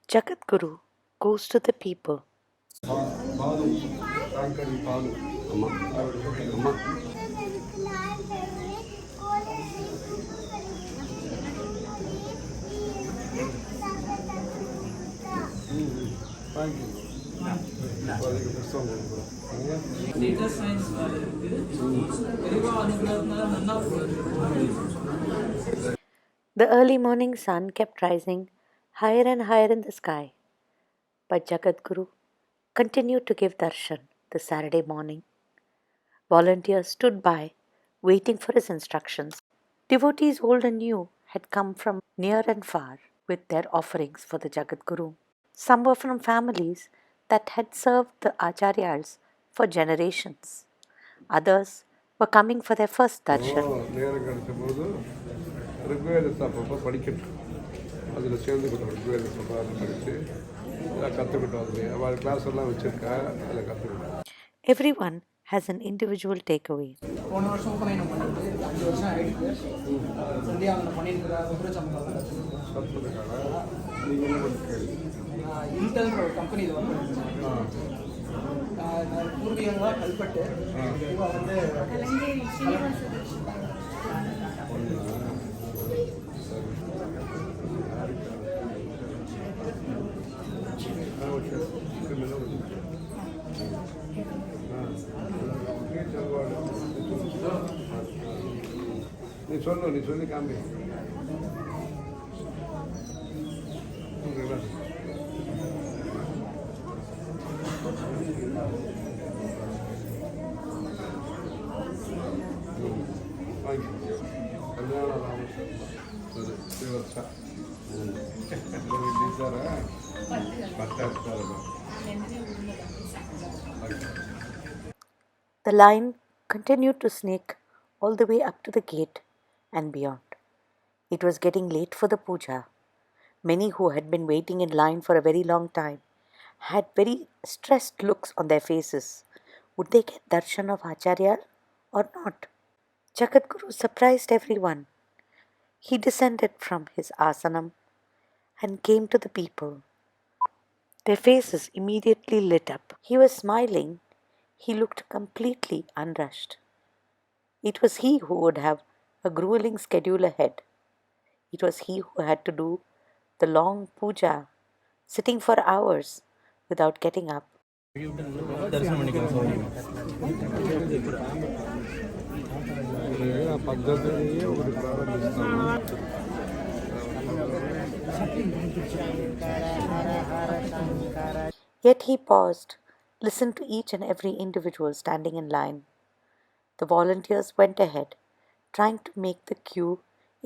Jagadguru goes to the people. The early morning sun kept rising higher and higher in the sky, but Jagadguru continued to give darshan the Saturday morning. Volunteers stood by, waiting for his instructions. Devotees old and new had come from near and far with their offerings for the Jagadguru. Some were from families that had served the Acharyas for generations. Others were coming for their first darshan. நேரம் கிடைச்சபோது ரிக்வேதத்தை அப்பப்போ படிக்கட்டும், அதில் சேர்ந்துக்கிட்டோம். ரிக்வேத சம்பாதம் படித்து எல்லாம் கற்றுக்கிட்டோம். அதில் அவள் class எல்லாம் வச்சுருக்கா, அதில் கற்றுக்கிட்டோம். Everyone has an individual takeaway. போன வருஷம் உபநயனம் பண்ணிட்டு 5 வருஷம் ஆயிடுச்சு. சந்தியாவனம் பண்ணியிருக்கிற குதிரச்சம்பளம் கற்றுக்கிறதுக்காக நீங்கள் என்ன கேள்வி? இன்டெல்ன்ற ஒரு கம்பெனி இது ஒர்க் பண்ணிருக்கேன். பூர்வீகங்களாக கல்பட்டு இவ வந்து நீ சொல்லி காமி. The line continued to snake all the way up to the gate and beyond. It was getting late for the puja. Many who had been waiting in line for a very long time had very stressed looks on their faces. Would they get darshan of Acharya or not? Jagadguru surprised everyone. He descended from his asanam and came to the people. Their faces immediately lit up. He was smiling. He looked completely unrushed. It was he who would have a grueling schedule ahead. It was he who had to do the long puja, sitting for hours without getting up. Yet he paused, listened to each and every individual standing in line. The volunteers went ahead, trying to make the queue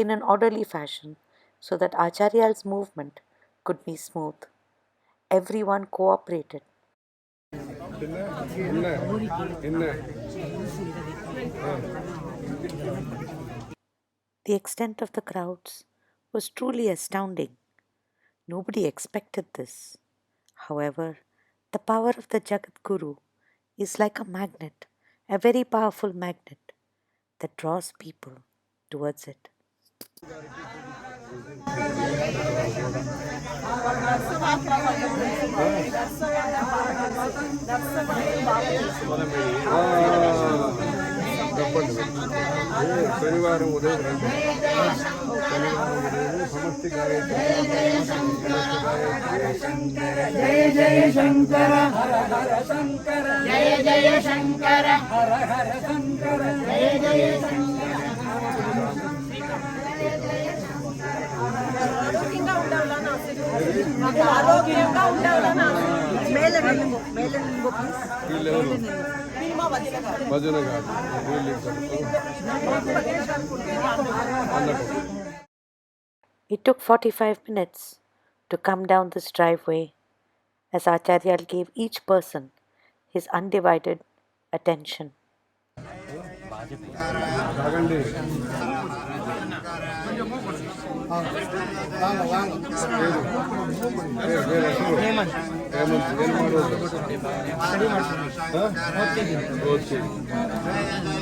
in an orderly fashion so that Acharyal's movement could be smooth. Everyone cooperated. The extent of the crowds was truly astounding. Nobody expected this. However, the power of the Jagadguru is like a magnet, a very powerful magnet that draws people towards it. శనివారం ఉదయం రండి. శనివారం ఉదయం సమస్తి గాయత్రి జయ జయ శంకర హర హర శంకర జయ జయ శంకర హర హర శంకర జయ జయ శంకర ఆరోగ్యంగా ఉండాలన్నా భజన కాదు. It took 45 minutes to come down this driveway as Acharya gave each person his undivided attention.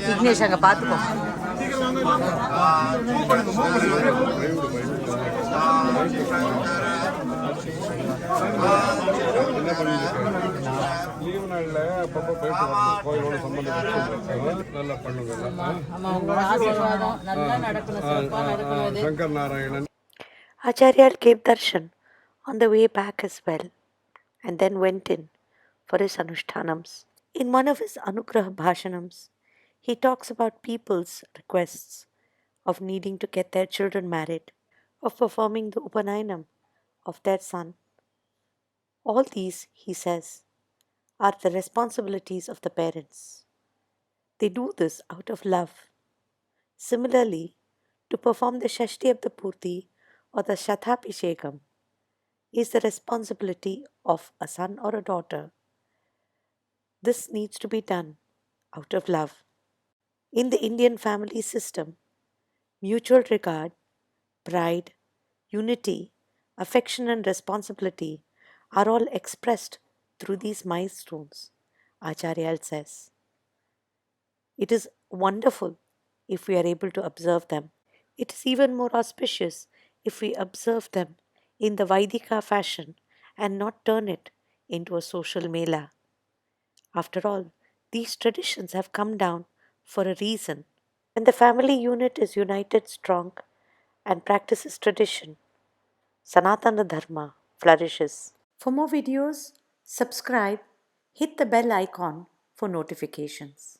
Vignesh அங்க பாத்துக்கோ. என்ன பண்ணிட்டு லீவு நாளில் அப்பப்போ போயிட்டு வரணும் கோயிலோட சம்பந்தப்பட்டு நல்லா பண்ணுங்க Shankar Narayanan. Acharya gave darshan on the way back as well, and then went in for his anushtanams. In one of his Anugraha Bhashanams, he talks about people's requests of needing to get their children married, of performing the Upanayanam of their son. All these, he says, are the responsibilities of the parents. They do this out of love. Similarly, to perform the Shashti of the Purti or the Shathapishekam is the responsibility of a son or a daughter. This needs to be done out of love. In the Indian family system, mutual regard, pride, unity, affection, and responsibility are all expressed through these milestones, Acharya says. It is wonderful if we are able to observe them. It is even more auspicious if we observe them in the Vaidika fashion and not turn it into a social mela. After all, these traditions have come down for a reason. When the family unit is united strong and practices tradition, Sanatana Dharma flourishes. For more videos, subscribe, hit the bell icon for notifications.